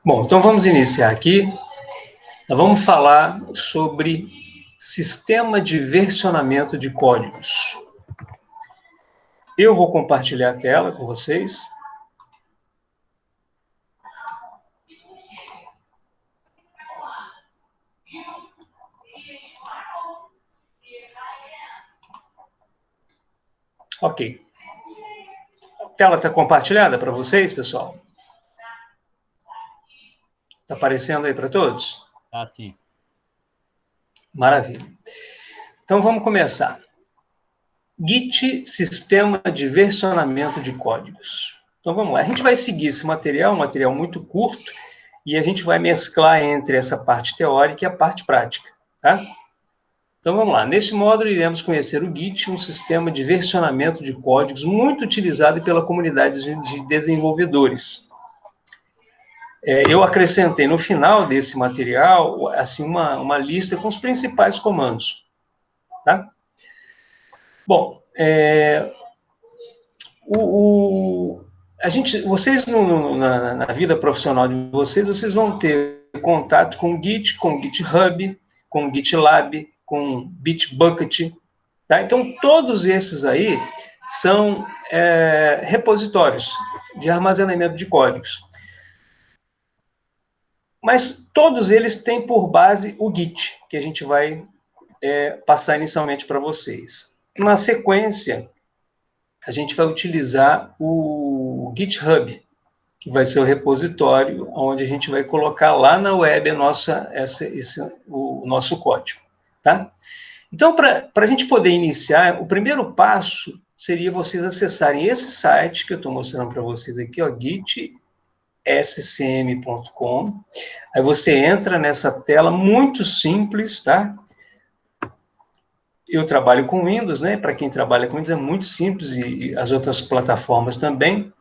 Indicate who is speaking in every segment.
Speaker 1: Bom, então vamos iniciar aqui. Nós vamos falar sobre sistema de versionamento de códigos. Eu vou compartilhar a tela com vocês. Ok. A tela está compartilhada para vocês, pessoal? Está aparecendo aí para todos?
Speaker 2: Tá, sim.
Speaker 1: Maravilha. Então vamos começar. Git, sistema de versionamento de códigos. Então vamos lá. A gente vai seguir esse material, um material muito curto, e a gente vai mesclar entre essa parte teórica e a parte prática, tá? Então vamos lá. Neste módulo iremos conhecer o Git, um sistema de versionamento de códigos muito utilizado pela comunidade de desenvolvedores. Eu acrescentei no final desse material assim uma lista com os principais comandos, tá? Bom, vocês na vida profissional de vocês vão ter contato com o Git, com o GitHub, com o GitLab, com o Bitbucket, tá? Então todos esses aí são repositórios de armazenamento de códigos. Mas todos eles têm por base o Git, que a gente vai passar inicialmente para vocês. Na sequência, a gente vai utilizar o GitHub, que vai ser o repositório onde a gente vai colocar lá na web o nosso código. Tá? Então, para a gente poder iniciar, o primeiro passo seria vocês acessarem esse site que eu estou mostrando para vocês aqui, ó, gitscm.com. Aí você entra nessa tela muito simples, tá? Eu trabalho com Windows, né? Para quem trabalha com Windows é muito simples e as outras plataformas também.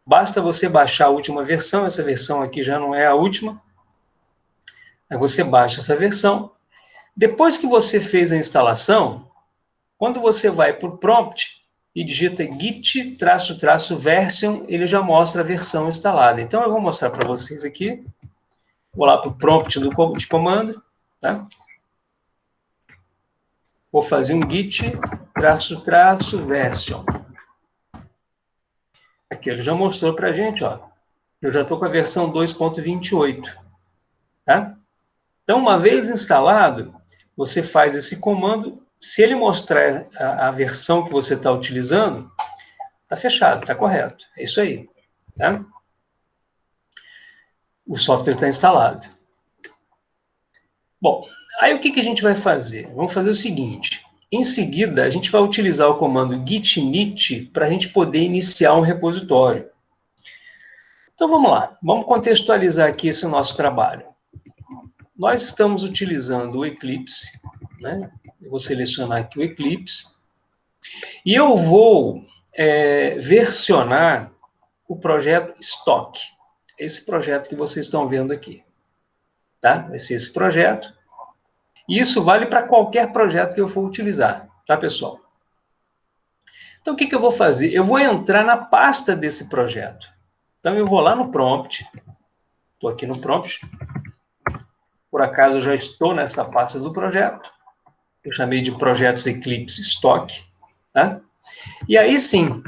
Speaker 1: Basta você baixar a última versão, essa versão aqui já não é a última. Aí você baixa essa versão. Depois que você fez a instalação, quando você vai para o prompt e digita git-version, ele já mostra a versão instalada. Então eu vou mostrar para vocês aqui. Vou lá para o prompt de comando, tá? Vou fazer um git-version. Aqui ele já mostrou para a gente, ó. Eu já estou com a versão 2.28, tá? Então, uma vez instalado, você faz esse comando. Se ele mostrar a versão que você está utilizando, está fechado, está correto. É isso aí, tá? O software está instalado. Bom, aí o que a gente vai fazer? Vamos fazer o seguinte. Em seguida, a gente vai utilizar o comando git-init para a gente poder iniciar um repositório. Então vamos lá, vamos contextualizar aqui esse nosso trabalho. Nós estamos utilizando o Eclipse, né? Eu vou selecionar aqui o Eclipse, e eu vou versionar o projeto Stock, esse projeto que vocês estão vendo aqui. Tá? Vai ser esse projeto. E isso vale para qualquer projeto que eu for utilizar, tá, pessoal? Então, o que eu vou fazer? Eu vou entrar na pasta desse projeto. Então, eu vou lá no prompt. Estou aqui no prompt. Por acaso, eu já estou nessa pasta do projeto. Eu chamei de Projetos Eclipse Stock. Tá? E aí, sim,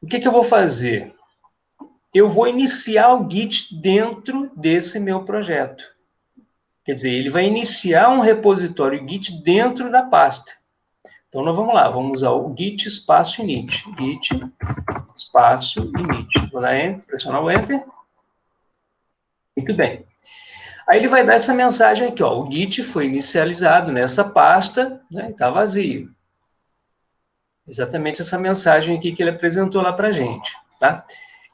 Speaker 1: o que eu vou fazer? Eu vou iniciar o Git dentro desse meu projeto. Quer dizer, ele vai iniciar um repositório Git dentro da pasta. Então, nós vamos lá, vamos usar o git espaço init. Git espaço init. Vou dar Enter, pressionar o Enter. Muito bem. Aí ele vai dar essa mensagem aqui, ó. O Git foi inicializado nessa pasta, né? Está vazio. Exatamente essa mensagem aqui que ele apresentou lá para a gente, tá?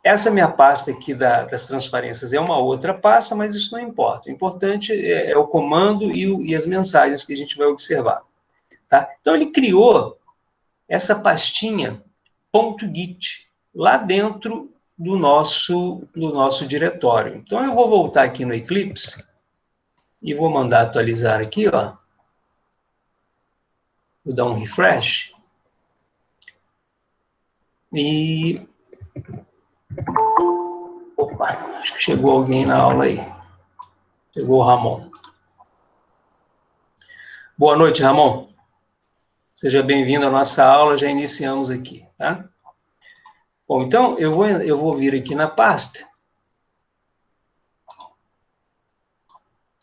Speaker 1: Essa minha pasta aqui das transparências é uma outra pasta, mas isso não importa. O importante é o comando e as mensagens que a gente vai observar. Tá? Então, ele criou essa pastinha .git lá dentro do nosso diretório. Então, eu vou voltar aqui no Eclipse e vou mandar atualizar aqui, ó. Vou dar um refresh. E Opa, acho que chegou alguém na aula aí. Chegou o Ramon. Boa noite, Ramon. Seja bem-vindo à nossa aula, já iniciamos aqui, tá? Bom, então, eu vou vir aqui na pasta.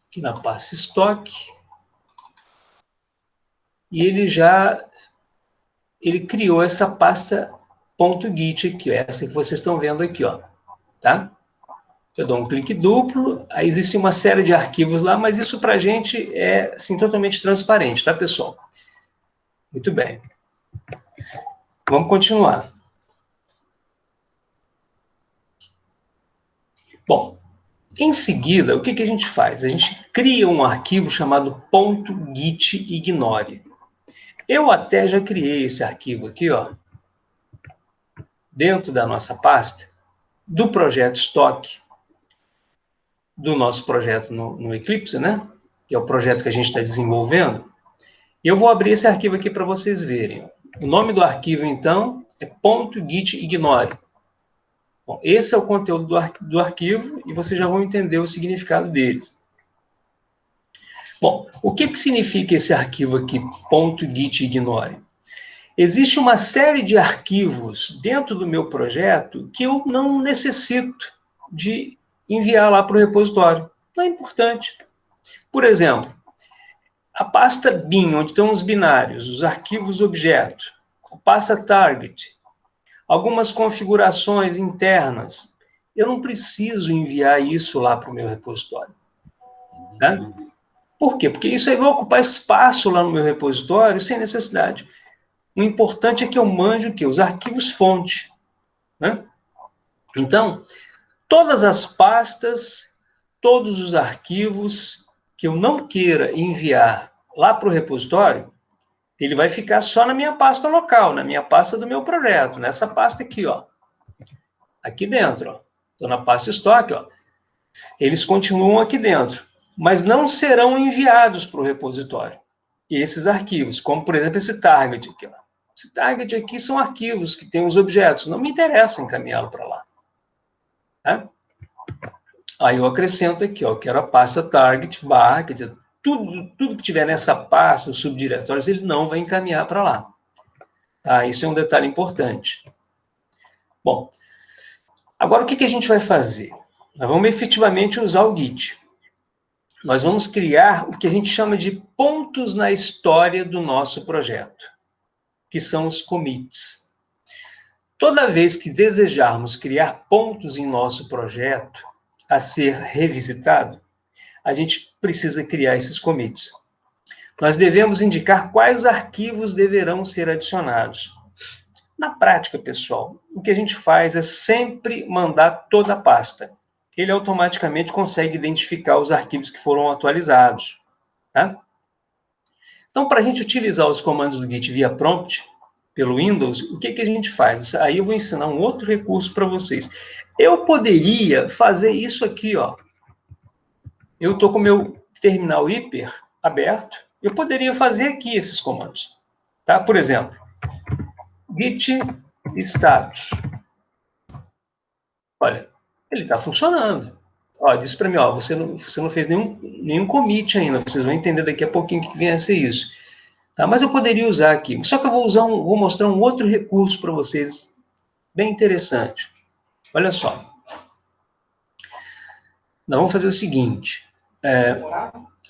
Speaker 1: Aqui na pasta estoque. E ele criou essa pasta .git aqui, ó, essa que vocês estão vendo aqui, ó, tá? Eu dou um clique duplo, aí existe uma série de arquivos lá, mas isso para a gente é, assim, totalmente transparente, tá, pessoal? Muito bem. Vamos continuar. Bom, em seguida, o que a gente faz? A gente cria um arquivo chamado .gitignore. Eu até já criei esse arquivo aqui, ó, dentro da nossa pasta, do projeto estoque, do nosso projeto no Eclipse, né? Que é o projeto que a gente está desenvolvendo. E eu vou abrir esse arquivo aqui para vocês verem. O nome do arquivo, então, é .gitignore. Bom, esse é o conteúdo do arquivo e vocês já vão entender o significado dele. Bom, o que significa esse arquivo aqui, .gitignore? Existe uma série de arquivos dentro do meu projeto que eu não necessito de enviar lá para o repositório. Não é importante. Por exemplo, a pasta bin, onde estão os binários, os arquivos objeto, a pasta target, algumas configurações internas, eu não preciso enviar isso lá para o meu repositório. Tá? Por quê? Porque isso aí vai ocupar espaço lá no meu repositório sem necessidade. O importante é que eu manje o quê? Os arquivos fonte. Né? Então, todas as pastas, todos os arquivos que eu não queira enviar lá para o repositório, ele vai ficar só na minha pasta local, na minha pasta do meu projeto, nessa pasta aqui, ó. Aqui dentro, ó. Estou na pasta estoque, ó. Eles continuam aqui dentro, mas não serão enviados para o repositório. E esses arquivos, como, por exemplo, esse target aqui, ó. Esse target aqui são arquivos que têm os objetos. Não me interessa encaminhá-lo para lá. Tá? Aí eu acrescento aqui, ó, quero a pasta target barra, quer dizer, tudo que tiver nessa pasta, os subdiretórios, ele não vai encaminhar para lá. Tá? Isso é um detalhe importante. Bom, agora o que a gente vai fazer? Nós vamos efetivamente usar o Git. Nós vamos criar o que a gente chama de pontos na história do nosso projeto, que são os commits. Toda vez que desejarmos criar pontos em nosso projeto a ser revisitado, a gente precisa criar esses commits. Nós devemos indicar quais arquivos deverão ser adicionados. Na prática, pessoal, o que a gente faz é sempre mandar toda a pasta. Ele automaticamente consegue identificar os arquivos que foram atualizados. Tá? Então, para a gente utilizar os comandos do Git via prompt, pelo Windows, o que a gente faz? Aí eu vou ensinar um outro recurso para vocês. Eu poderia fazer isso aqui, ó. Eu estou com o meu terminal hiper aberto, eu poderia fazer aqui esses comandos. Tá? Por exemplo, git status. Olha, ele está funcionando. Ó, diz para mim, ó, você não fez nenhum commit ainda, vocês vão entender daqui a pouquinho o que vem a ser isso. Tá? Mas eu poderia usar aqui. Só que eu vou mostrar um outro recurso para vocês, bem interessante. Olha só. Nós vamos fazer o seguinte.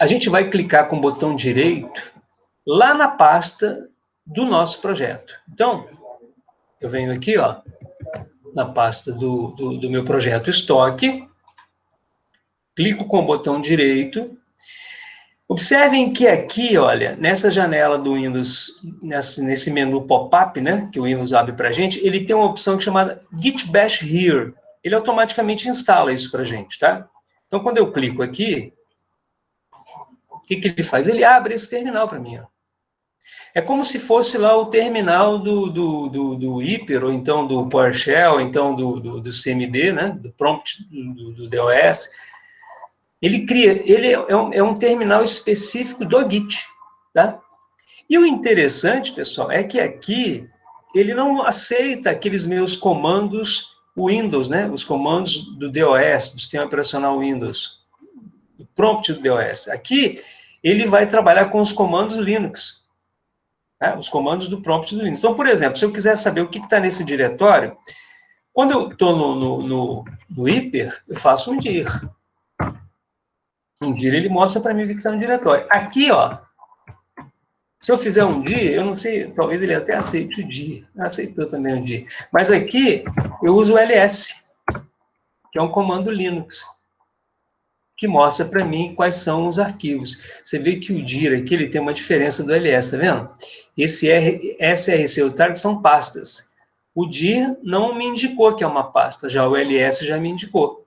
Speaker 1: A gente vai clicar com o botão direito lá na pasta do nosso projeto. Então, eu venho aqui, ó, na pasta do meu projeto estoque, clico com o botão direito. Observem que aqui, olha, nessa janela do Windows, nesse menu pop-up, né, que o Windows abre para a gente, ele tem uma opção chamada Git Bash Here. Ele automaticamente instala isso para a gente, tá? Então, quando eu clico aqui, o que ele faz? Ele abre esse terminal para mim, ó. É como se fosse lá o terminal do Hyper, ou então do PowerShell, ou então do CMD, né, do prompt do DOS. Ele é um terminal específico do Git, tá? E o interessante, pessoal, é que aqui ele não aceita aqueles meus comandos o Windows, né? Os comandos do DOS, do sistema operacional Windows, o prompt do DOS. Aqui, ele vai trabalhar com os comandos Linux, né? Os comandos do prompt do Linux. Então, por exemplo, se eu quiser saber o que está nesse diretório, quando eu estou no hiper, eu faço um dir. Um dir, ele mostra para mim o que está no diretório. Aqui, ó, se eu fizer um dir, eu não sei, talvez ele até aceite o dir. Aceitou também o dir. Mas aqui, eu uso o ls, que é um comando Linux, que mostra para mim quais são os arquivos. Você vê que o dir aqui, ele tem uma diferença do ls, tá vendo? Esse src, o target são pastas. O dir não me indicou que é uma pasta, já o ls já me indicou.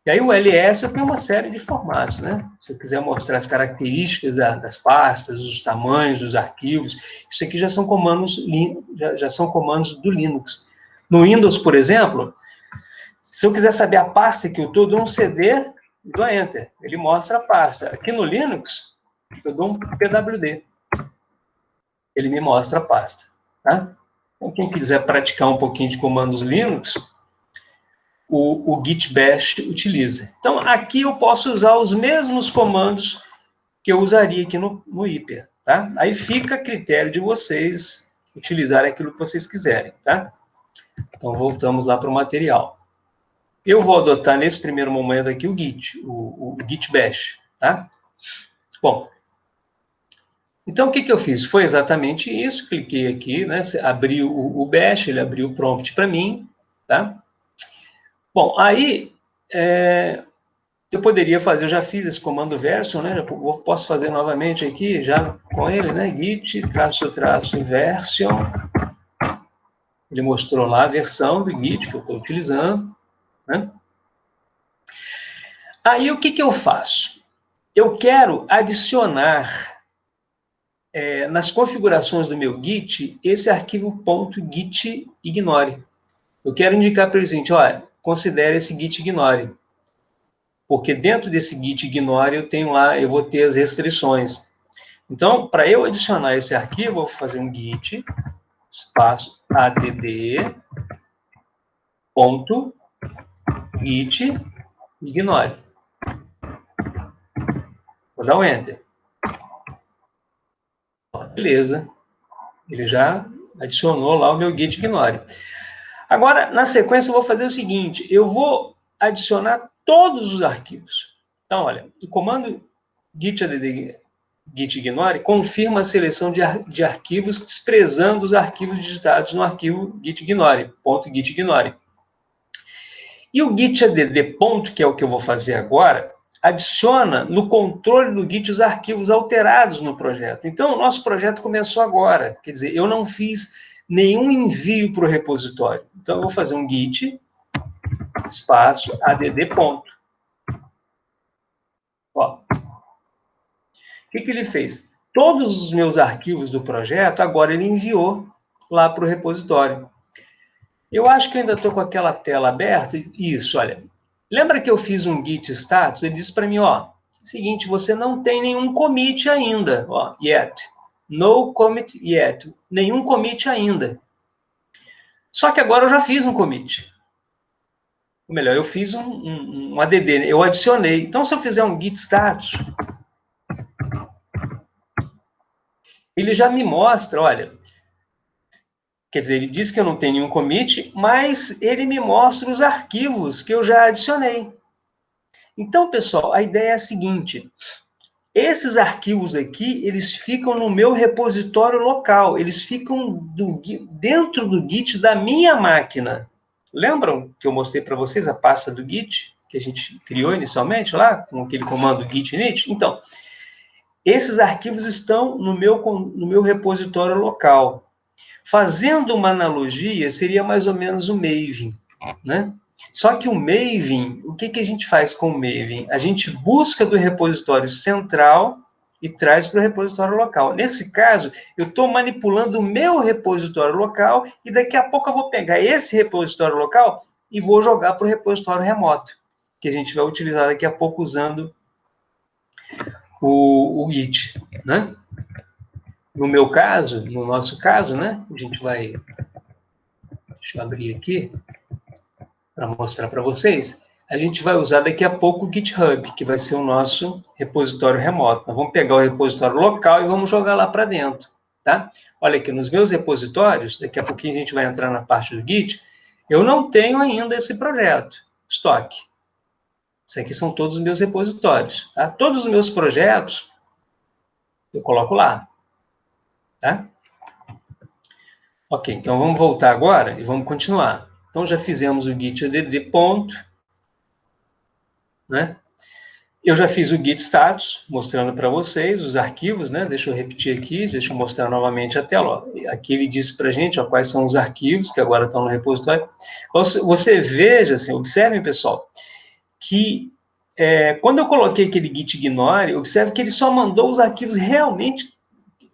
Speaker 1: E aí o ls eu tenho uma série de formatos, né? Se eu quiser mostrar as características das pastas, os tamanhos dos arquivos, isso aqui já são comandos, já são comandos do Linux. No Windows, por exemplo, se eu quiser saber a pasta que eu estou, dou um CD e dou Enter. Ele mostra a pasta. Aqui no Linux, eu dou um pwd. Ele me mostra a pasta. Tá? Então, quem quiser praticar um pouquinho de comandos Linux, o Git Bash utiliza. Então, aqui eu posso usar os mesmos comandos que eu usaria aqui no hiper. Tá? Aí fica a critério de vocês utilizarem aquilo que vocês quiserem. Tá? Então, voltamos lá para o material. Eu vou adotar nesse primeiro momento aqui o Git, o Git Bash, tá? Bom, então o que eu fiz? Foi exatamente isso, cliquei aqui, né? Abri o Bash, ele abriu o prompt para mim, tá? Bom, aí eu poderia fazer, eu já fiz esse comando version, né? Posso fazer novamente aqui, já com ele, né? Git, version. Ele mostrou lá a versão do Git que eu estou utilizando, né? Aí o que eu faço? Eu quero adicionar nas configurações do meu Git esse arquivo .git ignore. Eu quero indicar para ele o seguinte, olha, considere esse Git ignore. Porque dentro desse Git ignore eu tenho lá, eu vou ter as restrições. Então, para eu adicionar esse arquivo, eu vou fazer um git espaço add ponto git ignore. Vou dar um enter. Beleza. Ele já adicionou lá o meu git ignore. Agora, na sequência, eu vou fazer o seguinte, eu vou adicionar todos os arquivos. Então, olha, o comando git ignore confirma a seleção de arquivos desprezando os arquivos digitados no arquivo git ignore, .git ignore. E o git add ponto, que é o que eu vou fazer agora, adiciona no controle do Git os arquivos alterados no projeto. Então, o nosso projeto começou agora. Quer dizer, eu não fiz nenhum envio para o repositório. Então, eu vou fazer um git espaço add ponto. Ó. O que ele fez? Todos os meus arquivos do projeto, agora ele enviou lá para o repositório. Eu acho que ainda estou com aquela tela aberta. Isso, olha. Lembra que eu fiz um git status? Ele disse para mim, ó, seguinte, você não tem nenhum commit ainda, ó, yet. No commit yet. Nenhum commit ainda. Só que agora eu já fiz um commit. Ou melhor, eu fiz um add, eu adicionei. Então, se eu fizer um git status, ele já me mostra, olha, quer dizer, ele diz que eu não tenho nenhum commit, mas ele me mostra os arquivos que eu já adicionei. Então, pessoal, a ideia é a seguinte, esses arquivos aqui, eles ficam no meu repositório local, eles ficam dentro do Git da minha máquina. Lembram que eu mostrei para vocês a pasta do Git, que a gente criou inicialmente lá, com aquele comando git init? Então, esses arquivos estão no meu repositório local. Fazendo uma analogia, seria mais ou menos o Maven, né? Só que o Maven, o que a gente faz com o Maven? A gente busca do repositório central e traz para o repositório local. Nesse caso, eu estou manipulando o meu repositório local e daqui a pouco eu vou pegar esse repositório local e vou jogar para o repositório remoto, que a gente vai utilizar daqui a pouco usando o Git, né? No meu caso, no nosso caso, né? A gente vai... deixa eu abrir aqui para mostrar para vocês. A gente vai usar daqui a pouco o GitHub, que vai ser o nosso repositório remoto. Nós vamos pegar o repositório local e vamos jogar lá para dentro, tá? Olha aqui, nos meus repositórios, daqui a pouquinho a gente vai entrar na parte do Git, eu não tenho ainda esse projeto, estoque. Isso aqui são todos os meus repositórios, tá? Todos os meus projetos, eu coloco lá, tá? Ok, então vamos voltar agora e vamos continuar. Então já fizemos o git add ponto, né? Eu já fiz o git status, mostrando para vocês os arquivos, né? Deixa eu repetir aqui, deixa eu mostrar novamente a tela. Ó. Aqui ele disse para a gente, ó, quais são os arquivos que agora estão no repositório. Você veja, assim, observem, pessoal, que quando eu coloquei aquele git ignore, observe que ele só mandou os arquivos realmente,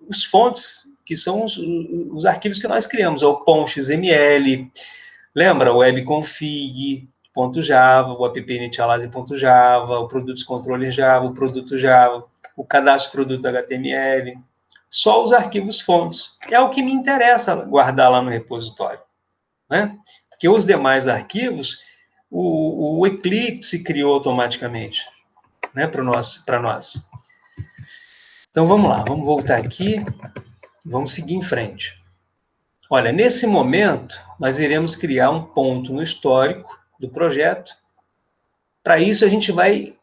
Speaker 1: os fontes, que são os arquivos que nós criamos, ó, o pom.xml, lembra? O webconfig.java, o app-initialize.java, o produtos controle Java, o produto Java, o cadastro produto HTML, só os arquivos fontes. É o que me interessa guardar lá no repositório, né? Porque os demais arquivos, o Eclipse criou automaticamente, né, para nós. Então, vamos lá, vamos voltar aqui, vamos seguir em frente. Olha, nesse momento, nós iremos criar um ponto no histórico do projeto. Para isso, a gente vai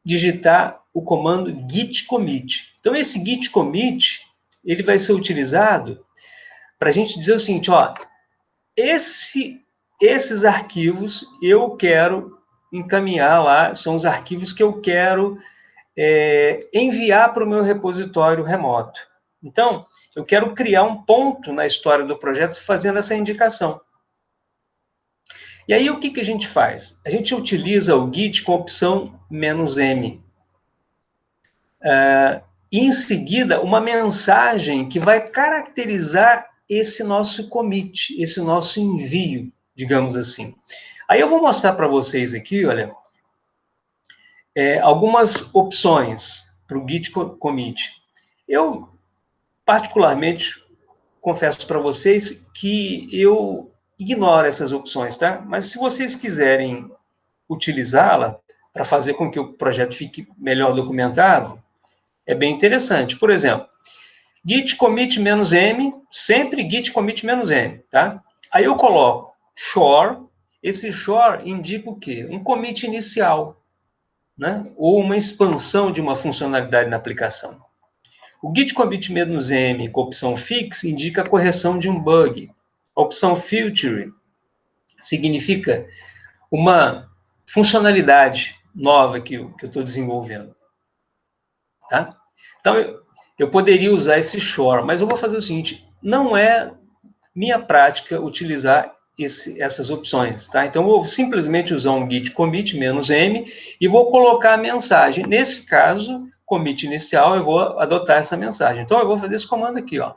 Speaker 1: digitar o comando git commit. Então, esse git commit, ele vai ser utilizado para a gente dizer o seguinte, ó, esses arquivos eu quero encaminhar lá, são os arquivos que eu quero enviar para o meu repositório remoto. Então, eu quero criar um ponto na história do projeto fazendo essa indicação. E aí, o que a gente faz? A gente utiliza o Git com a opção "-m". E, em seguida, uma mensagem que vai caracterizar esse nosso commit, esse nosso envio, digamos assim. Aí eu vou mostrar para vocês aqui, olha, algumas opções para o Git commit. Eu, particularmente, confesso para vocês que eu ignoro essas opções, tá? Mas se vocês quiserem utilizá-la para fazer com que o projeto fique melhor documentado, é bem interessante. Por exemplo, git commit "-m", sempre git commit "-m", tá? Aí eu coloco shore, esse shore indica o quê? Um commit inicial, né? Ou uma expansão de uma funcionalidade na aplicação. O git commit "-m" com a opção fix indica a correção de um bug. A opção filter significa uma funcionalidade nova que eu estou desenvolvendo. Tá? Então, eu poderia usar esse shore, mas eu vou fazer o seguinte, não é minha prática utilizar essas opções. Tá? Então, eu vou simplesmente usar um git commit "-m" e vou colocar a mensagem. Nesse caso, commit inicial, eu vou adotar essa mensagem. Então, eu vou fazer esse comando aqui, ó.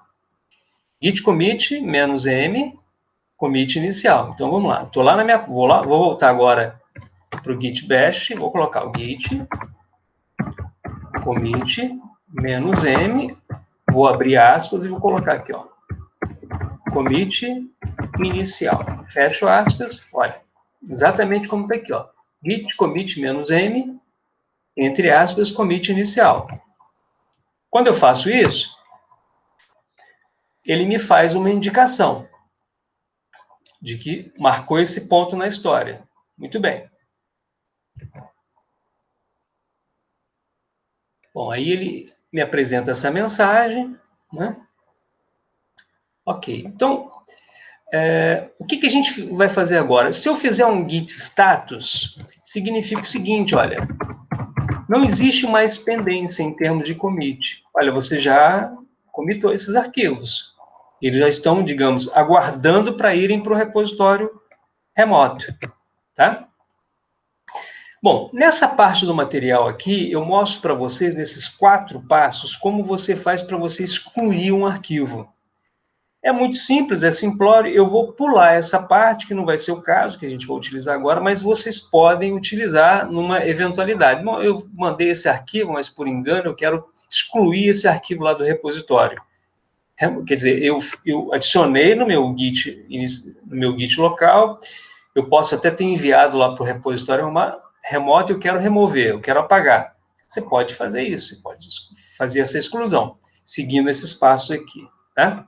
Speaker 1: Git commit "-m", commit inicial. Então, vamos lá. Estou lá na minha... Vou voltar agora para o git bash e vou colocar o git commit "-m", vou abrir aspas e vou colocar aqui, ó, commit inicial. Fecho aspas, olha, exatamente como está aqui, ó. Git commit "-m", entre aspas, commit inicial. Quando eu faço isso, ele me faz uma indicação de que marcou esse ponto na história. Muito bem. Bom, aí ele me apresenta essa mensagem, né? Ok, então, o que a gente vai fazer agora? Se eu fizer um git status, significa o seguinte, olha, não existe mais pendência em termos de commit. Olha, você já commitou esses arquivos. Eles já estão, digamos, aguardando para irem para o repositório remoto, tá? Bom, nessa parte do material aqui, eu mostro para vocês, nesses 4 passos, como você faz para você excluir um arquivo. É muito simples, é simplório, eu vou pular essa parte, que não vai ser o caso, que a gente vai utilizar agora, mas vocês podem utilizar numa eventualidade. Bom, eu mandei esse arquivo, mas por engano eu quero excluir esse arquivo lá do repositório. quer dizer, eu adicionei no meu Git local, eu posso até ter enviado lá para o repositório remoto e eu quero remover, eu quero apagar. Você pode fazer isso, você pode fazer essa exclusão, seguindo esses passos aqui, tá?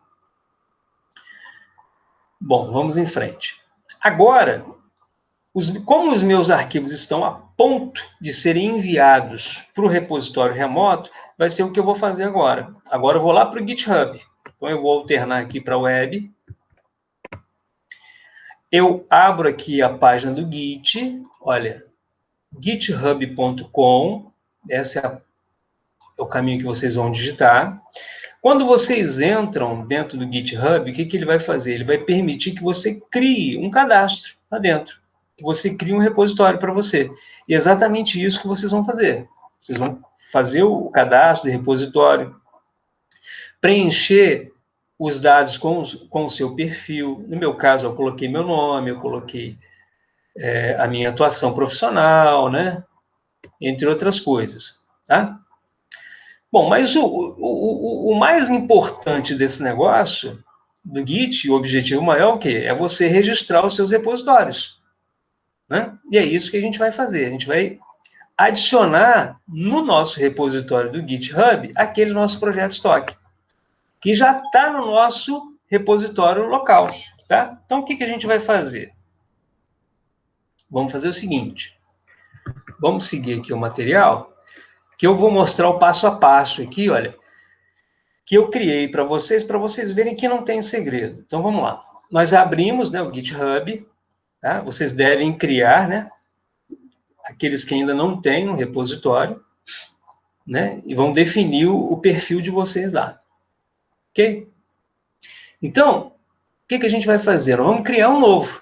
Speaker 1: Bom, vamos em frente. Agora, como os meus arquivos estão a ponto de serem enviados para o repositório remoto, vai ser o que eu vou fazer agora. Agora eu vou lá para o GitHub. Então, eu vou alternar aqui para a web. Eu abro aqui a página do Git. Olha, github.com. Esse é o caminho que vocês vão digitar. Quando vocês entram dentro do GitHub, o que ele vai fazer? Ele vai permitir que você crie um cadastro lá dentro. Que você crie um repositório para você. E é exatamente isso que vocês vão fazer. Vocês vão fazer o cadastro de repositório, preencher os dados com o seu perfil. No meu caso, eu coloquei meu nome, eu coloquei a minha atuação profissional, né? Entre outras coisas, tá? Bom, mas o mais importante desse negócio, do Git, o objetivo maior é o quê? É você registrar os seus repositórios, né? E é isso que a gente vai fazer. A gente vai adicionar no nosso repositório do GitHub aquele nosso projeto estoque, que já está no nosso repositório local, tá? Então, o que a gente vai fazer? Vamos fazer o seguinte. Vamos seguir aqui o material, que eu vou mostrar o passo a passo aqui, olha, que eu criei para vocês verem que não tem segredo. Então, vamos lá. Nós abrimos, né, o GitHub, tá? Vocês devem criar, né? Aqueles que ainda não têm um repositório, né? E vão definir o perfil de vocês lá. Ok? Então, o que a gente vai fazer? Nós vamos criar um novo.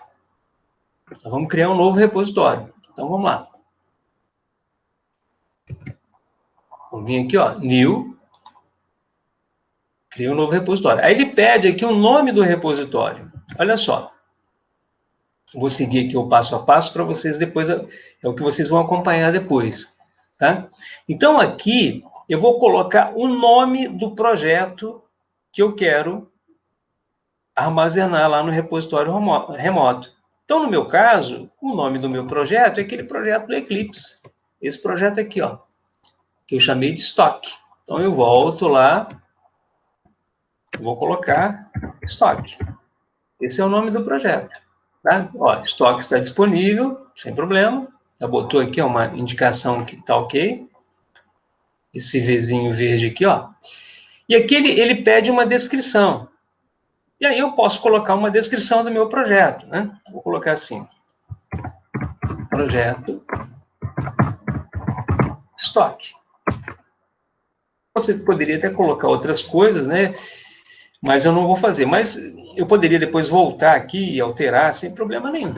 Speaker 1: Nós vamos criar um novo repositório. Então, vamos lá. Vamos vir aqui, ó, New. Cria um novo repositório. Aí ele pede aqui o nome do repositório. Olha só. Vou seguir aqui o passo a passo para vocês depois, é o que vocês vão acompanhar depois, tá? Então, aqui, eu vou colocar o nome do projeto que eu quero armazenar lá no repositório remoto. Então, no meu caso, o nome do meu projeto é aquele projeto do Eclipse. Esse projeto aqui, ó, que eu chamei de estoque. Então, eu volto lá, vou colocar estoque. Esse é o nome do projeto. Tá? Ó, estoque está disponível, sem problema. Já botou aqui uma indicação que está ok. Esse Vzinho verde aqui, ó. E aqui ele pede uma descrição. E aí eu posso colocar uma descrição do meu projeto, né? Vou colocar assim. Projeto estoque. Você poderia até colocar outras coisas, né? Mas eu não vou fazer. Mas eu poderia depois voltar aqui e alterar sem problema nenhum,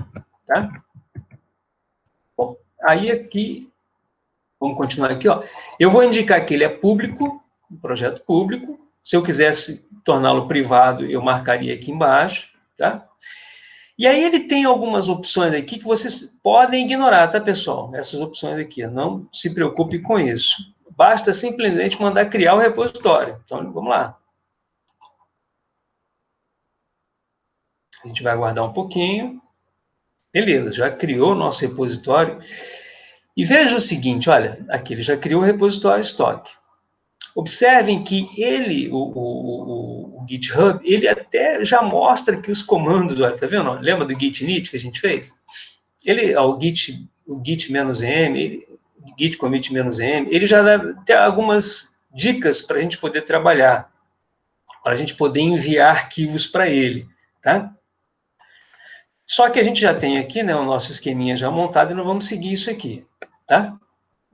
Speaker 1: tá? Bom, aí aqui, vamos continuar aqui, ó. Eu vou indicar que ele é público, um projeto público. Se eu quisesse torná-lo privado, eu marcaria aqui embaixo, tá? E aí ele tem algumas opções aqui que vocês podem ignorar, tá, pessoal? Essas opções aqui, não se preocupe com isso. Basta simplesmente mandar criar o repositório. Então, vamos lá. A gente vai aguardar um pouquinho. Beleza, já criou o nosso repositório. E veja o seguinte, olha, aqui ele já criou o repositório estoque. Observem que ele, o GitHub, ele até já mostra aqui os comandos, olha, tá vendo? Lembra do git init que a gente fez? Ele, ó, o git-m, git commit-m, ele já dá até algumas dicas para a gente poder trabalhar, para a gente poder enviar arquivos para ele, tá? Só que a gente já tem aqui, né, o nosso esqueminha já montado e não vamos seguir isso aqui, tá?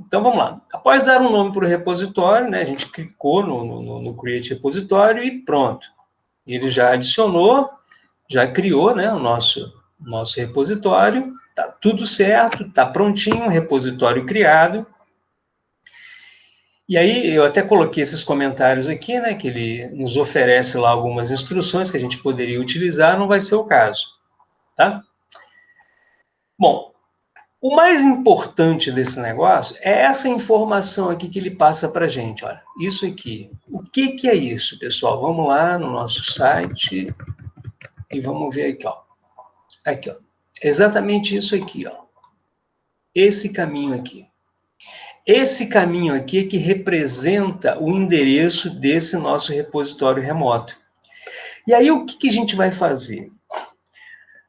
Speaker 1: Então, vamos lá. Após dar um nome para o repositório, né, a gente clicou no Create Repositório e pronto. Ele já adicionou, já criou, né, o nosso repositório. Está tudo certo, está prontinho, o repositório criado. E aí, eu até coloquei esses comentários aqui, né, que ele nos oferece lá algumas instruções que a gente poderia utilizar, não vai ser o caso, tá? Bom, O mais importante desse negócio é essa informação aqui que ele passa para a gente. Olha, isso aqui. O que que é isso, pessoal? Vamos lá no nosso site e vamos ver aqui, ó. Aqui, ó. Exatamente isso aqui, ó. Esse caminho aqui. Esse caminho aqui é que representa o endereço desse nosso repositório remoto. E aí, o que que a gente vai fazer?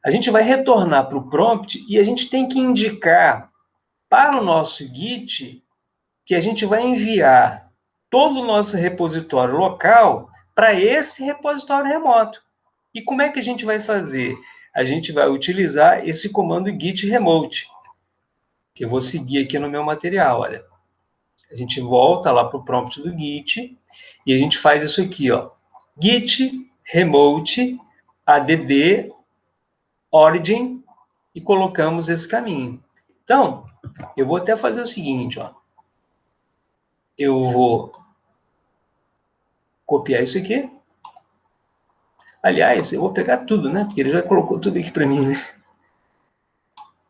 Speaker 1: A gente vai retornar para o prompt e a gente tem que indicar para o nosso Git que a gente vai enviar todo o nosso repositório local para esse repositório remoto. E como é que a gente vai fazer? A gente vai utilizar esse comando git remote, que eu vou seguir aqui no meu material, olha. A gente volta lá para o prompt do Git e a gente faz isso aqui, ó. Git remote add origin e colocamos esse caminho. Então, eu vou até fazer o seguinte, ó. Eu vou copiar isso aqui. Aliás, eu vou pegar tudo, né? Porque ele já colocou tudo aqui para mim, né?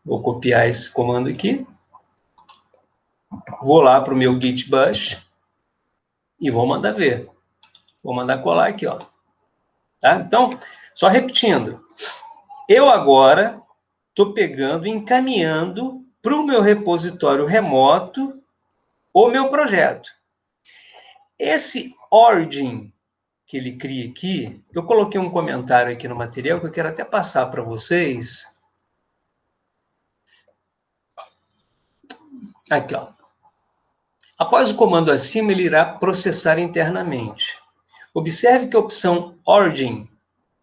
Speaker 1: Vou copiar esse comando aqui. Vou lá para o meu git bash e vou mandar ver. Vou mandar colar aqui, ó. Tá? Então, só repetindo. Eu agora estou pegando e encaminhando para o meu repositório remoto o meu projeto. Esse origin que ele cria aqui, eu coloquei um comentário aqui no material que eu quero até passar para vocês. Aqui, ó. Após o comando acima, ele irá processar internamente. Observe que a opção origin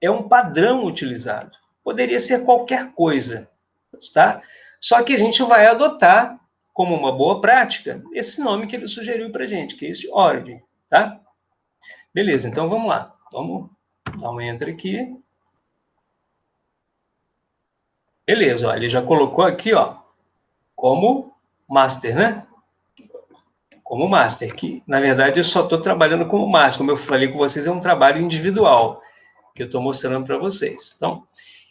Speaker 1: é um padrão utilizado. Poderia ser qualquer coisa, tá? Só que a gente vai adotar, como uma boa prática, esse nome que ele sugeriu para a gente, que é esse origin, tá? Beleza, então vamos lá. Vamos dar um enter aqui. Beleza, ó, ele já colocou aqui, ó, como master, né? Como master, que na verdade eu só estou trabalhando como master, como eu falei com vocês, é um trabalho individual que eu estou mostrando para vocês. Então,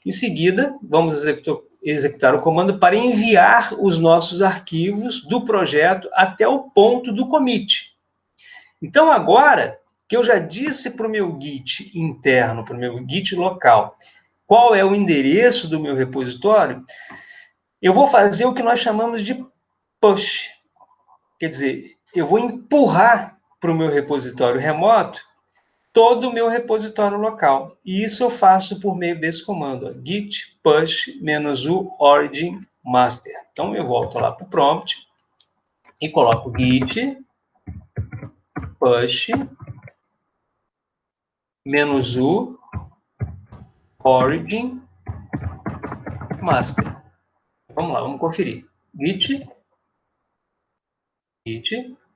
Speaker 1: em seguida, vamos executar o comando para enviar os nossos arquivos do projeto até o ponto do commit. Então, agora que eu já disse para o meu Git interno, para o meu Git local, qual é o endereço do meu repositório, eu vou fazer o que nós chamamos de push. Quer dizer, eu vou empurrar para o meu repositório remoto todo o meu repositório local. E isso eu faço por meio desse comando, ó, git push -u origin master. Então, eu volto lá para o prompt e coloco git push -u origin master. Vamos lá, vamos conferir. Git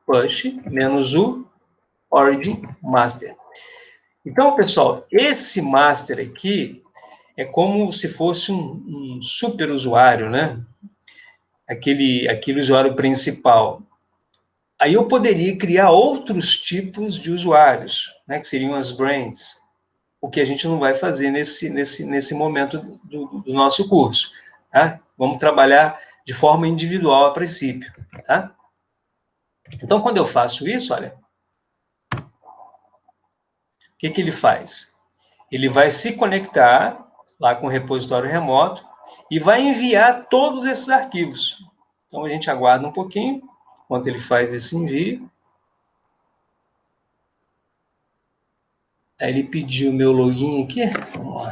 Speaker 1: push -u origin master. Então, pessoal, esse master aqui é como se fosse um super usuário, né? Aquele usuário principal. Aí eu poderia criar outros tipos de usuários, né? Que seriam as brands, o que a gente não vai fazer nesse momento do nosso curso, tá? Vamos trabalhar de forma individual a princípio, tá? Então, quando eu faço isso, olha, o que que ele faz? Ele vai se conectar lá com o repositório remoto e vai enviar todos esses arquivos. Então, a gente aguarda um pouquinho, enquanto ele faz esse envio. Aí ele pediu o meu login aqui. Vamos lá.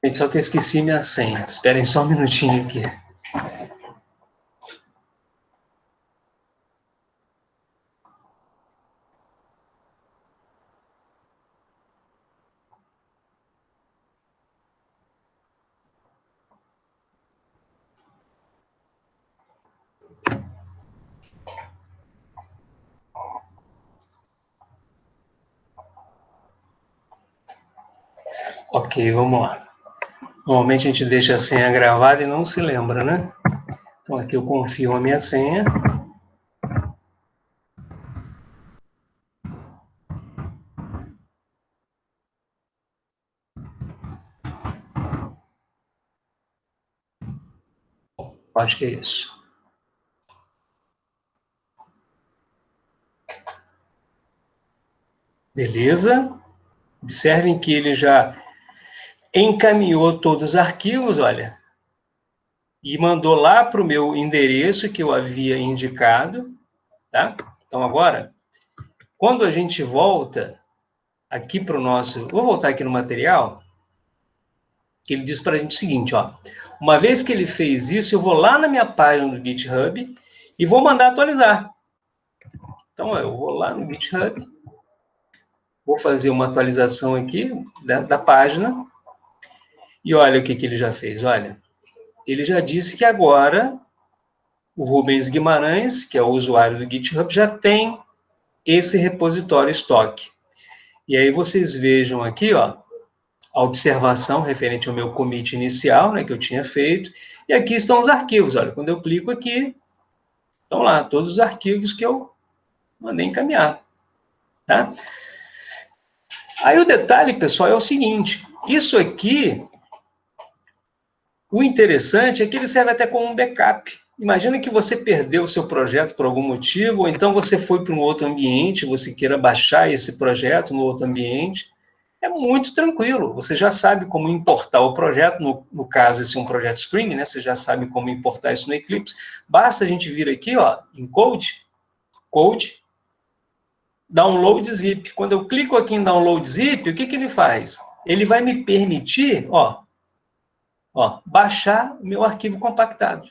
Speaker 1: Gente, só que eu esqueci minha senha. Esperem só um minutinho aqui. Ok, vamos lá. Normalmente a gente deixa a senha gravada e não se lembra, né? Então aqui eu confirmo a minha senha. Acho que é isso. Beleza. Observem que ele já encaminhou todos os arquivos, olha, e mandou lá para o meu endereço que eu havia indicado, tá? Então, agora, quando a gente volta aqui para o nosso... Vou voltar aqui no material, que ele diz para a gente o seguinte, ó. Uma vez que ele fez isso, eu vou lá na minha página do GitHub e vou mandar atualizar. Então, eu vou lá no GitHub, vou fazer uma atualização aqui da página, e olha o que ele já fez, olha. Ele já disse que agora o Rubens Guimarães, que é o usuário do GitHub, já tem esse repositório estoque. E aí vocês vejam aqui, ó, a observação referente ao meu commit inicial, né, que eu tinha feito, e aqui estão os arquivos, olha, quando eu clico aqui, estão lá todos os arquivos que eu mandei encaminhar, tá? Aí o detalhe, pessoal, é o seguinte, isso aqui, o interessante é que ele serve até como um backup. Imagina que você perdeu o seu projeto por algum motivo, ou então você foi para um outro ambiente, você queira baixar esse projeto no outro ambiente, é muito tranquilo, você já sabe como importar o projeto, no caso esse é um projeto Spring, né? Você já sabe como importar isso no Eclipse, basta a gente vir aqui, ó, em Code, Download Zip. Quando eu clico aqui em Download Zip, o que ele faz? Ele vai me permitir, ó, baixar o meu arquivo compactado.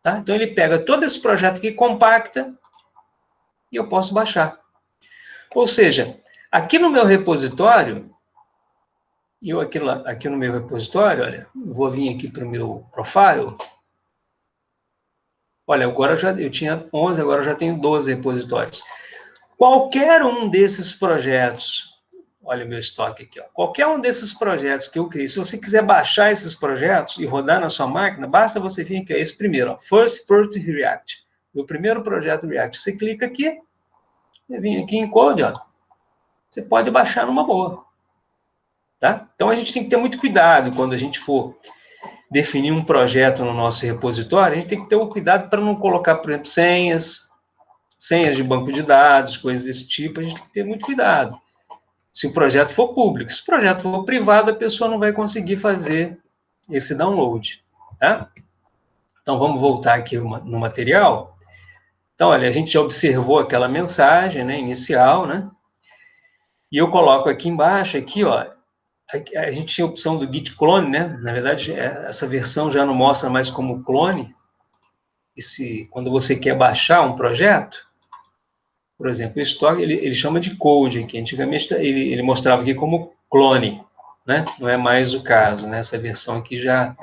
Speaker 1: Tá? Então ele pega todo esse projeto aqui, compacta, e eu posso baixar. Ou seja, aqui no meu repositório, eu aqui no meu repositório, olha, vou vir aqui para o meu profile. Olha, agora eu tinha 11, agora eu já tenho 12 repositórios. Qualquer um desses projetos, olha o meu estoque aqui, ó, qualquer um desses projetos que eu criei, se você quiser baixar esses projetos e rodar na sua máquina, basta você vir aqui, ó, esse primeiro, ó, First Project React, o primeiro projeto React. Você clica aqui, você vem aqui em Code, ó, você pode baixar numa boa. Tá? Então, a gente tem que ter muito cuidado quando a gente for definir um projeto no nosso repositório, a gente tem que ter um cuidado para não colocar, por exemplo, senhas de banco de dados, coisas desse tipo, a gente tem que ter muito cuidado. Se o projeto for público, se o projeto for privado, a pessoa não vai conseguir fazer esse download. Tá? Então, vamos voltar aqui no material. Então, olha, a gente já observou aquela mensagem, né, inicial, né? E eu coloco aqui embaixo, aqui, ó, a gente tinha a opção do Git clone, né? Na verdade, essa versão já não mostra mais como clone. Quando você quer baixar um projeto, por exemplo, o estoque, ele chama de code aqui. Antigamente, ele mostrava aqui como clone, né? Não é mais o caso, né? Essa versão aqui já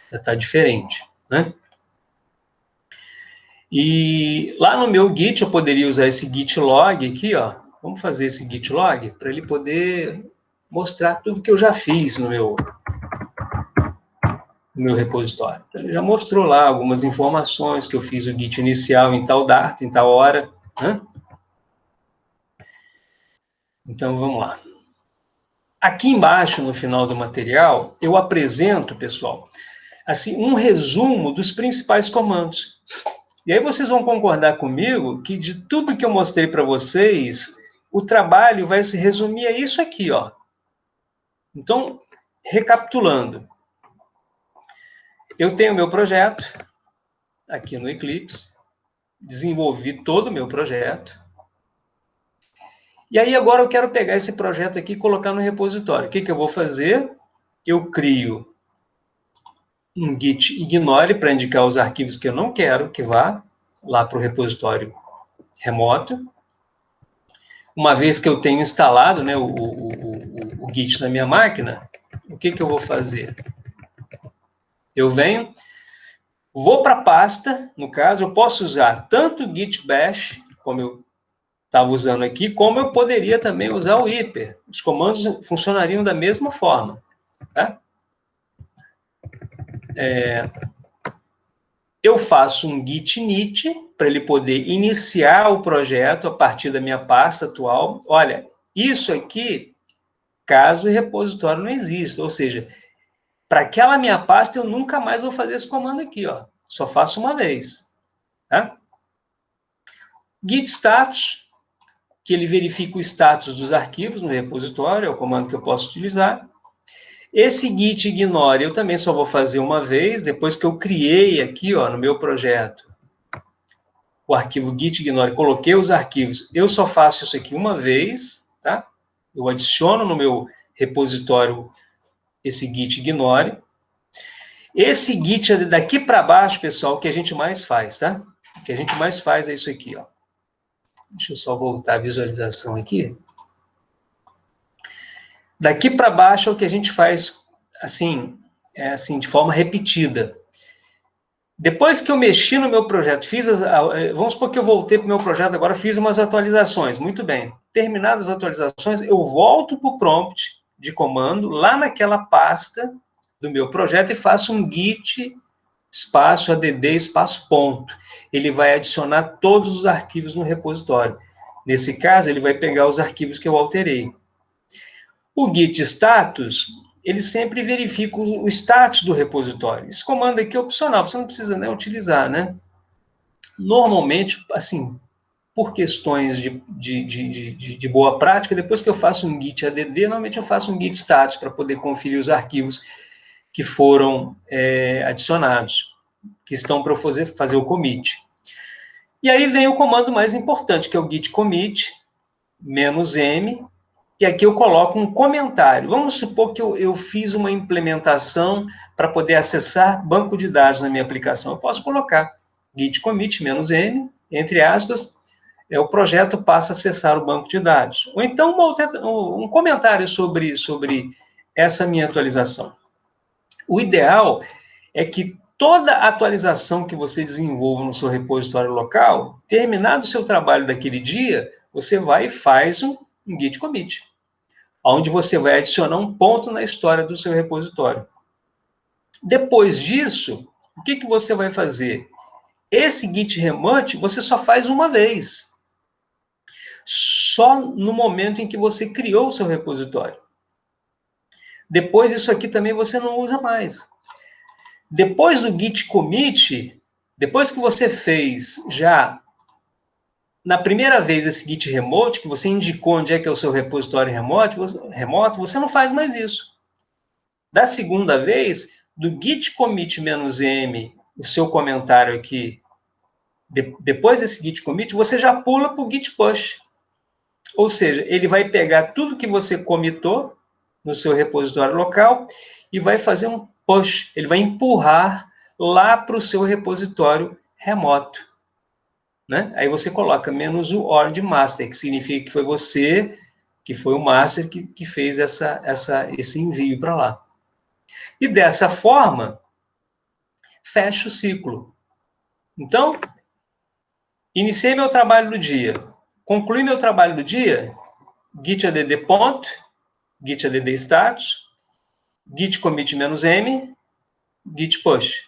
Speaker 1: está diferente, né? E lá no meu Git, eu poderia usar esse Git log aqui, ó. Vamos fazer esse Git log para ele poder mostrar tudo que eu já fiz no meu repositório. Ele já mostrou lá algumas informações que eu fiz o Git inicial em tal data, em tal hora, né? Então, vamos lá. Aqui embaixo, no final do material, eu apresento, pessoal, assim, um resumo dos principais comandos. E aí vocês vão concordar comigo que de tudo que eu mostrei para vocês, o trabalho vai se resumir a isso aqui, ó. Então, recapitulando, eu tenho meu projeto aqui no Eclipse, desenvolvi todo o meu projeto, e aí agora eu quero pegar esse projeto aqui e colocar no repositório. O que eu vou fazer? Eu crio um git ignore para indicar os arquivos que eu não quero que vá lá para o repositório remoto. Uma vez que eu tenho instalado, né, o git na minha máquina, o que eu vou fazer? Eu vou para a pasta, no caso, eu posso usar tanto o git bash, como eu estava usando aqui, como eu poderia também usar o hyper. Os comandos funcionariam da mesma forma. Tá? Eu faço um git init para ele poder iniciar o projeto a partir da minha pasta atual. Olha, isso aqui, caso o repositório não exista, ou seja, para aquela minha pasta eu nunca mais vou fazer esse comando aqui, ó. Só faço uma vez. Tá? Git status, que ele verifica o status dos arquivos no repositório, é o comando que eu posso utilizar. Esse git ignore eu também só vou fazer uma vez, depois que eu criei aqui, ó, no meu projeto, o arquivo git ignore, coloquei os arquivos, eu só faço isso aqui uma vez, tá? Eu adiciono no meu repositório esse git ignore. Esse git daqui para baixo, pessoal, o que a gente mais faz, tá? O que a gente mais faz é isso aqui, ó. Deixa eu só voltar a visualização aqui. Daqui para baixo é o que a gente faz, assim, de forma repetida. Depois que eu mexi no meu projeto, vamos supor que eu voltei para o meu projeto agora, fiz umas atualizações, muito bem. Terminadas as atualizações, eu volto para o prompt de comando, lá naquela pasta do meu projeto, e faço um git espaço add espaço ponto. Ele vai adicionar todos os arquivos no repositório. Nesse caso, ele vai pegar os arquivos que eu alterei. O git status, ele sempre verifica o status do repositório. Esse comando aqui é opcional, você não precisa nem utilizar, né? Normalmente, assim, por questões de boa prática, depois que eu faço um git add, normalmente eu faço um git status para poder conferir os arquivos que foram adicionados, que estão para eu fazer o commit. E aí vem o comando mais importante, que é o git commit, -m, e aqui eu coloco um comentário. Vamos supor que eu fiz uma implementação para poder acessar banco de dados na minha aplicação. Eu posso colocar git commit -m, entre aspas, o projeto passa a acessar o banco de dados. Ou então um comentário sobre essa minha atualização. O ideal é que toda atualização que você desenvolva no seu repositório local, terminado o seu trabalho daquele dia, você vai e faz um git commit, onde você vai adicionar um ponto na história do seu repositório. Depois disso, o que você vai fazer? Esse git remote você só faz uma vez. Só no momento em que você criou o seu repositório. Depois, isso aqui também você não usa mais. Depois do git commit, depois que você fez já na primeira vez esse git remote, que você indicou onde é que é o seu repositório remoto, você não faz mais isso. Da segunda vez, do git commit -m, o seu comentário aqui, depois desse git commit, você já pula para o git push. Ou seja, ele vai pegar tudo que você commitou no seu repositório local e vai fazer um push. Ele vai empurrar lá para o seu repositório remoto. Né? Aí você coloca menos o OR master, que significa que foi você, que foi o master que fez esse envio para lá. E dessa forma, fecha o ciclo. Então, iniciei meu trabalho do dia. Concluí meu trabalho do dia, git add ponto, git add status, git commit -m, git push.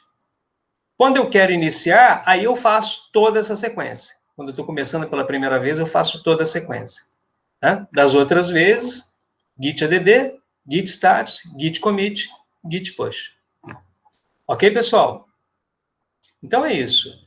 Speaker 1: Quando eu quero iniciar, aí eu faço toda essa sequência. Quando eu estou começando pela primeira vez, eu faço toda a sequência. Tá? Das outras vezes, git add, git status, git commit, git push. Ok, pessoal? Então é isso.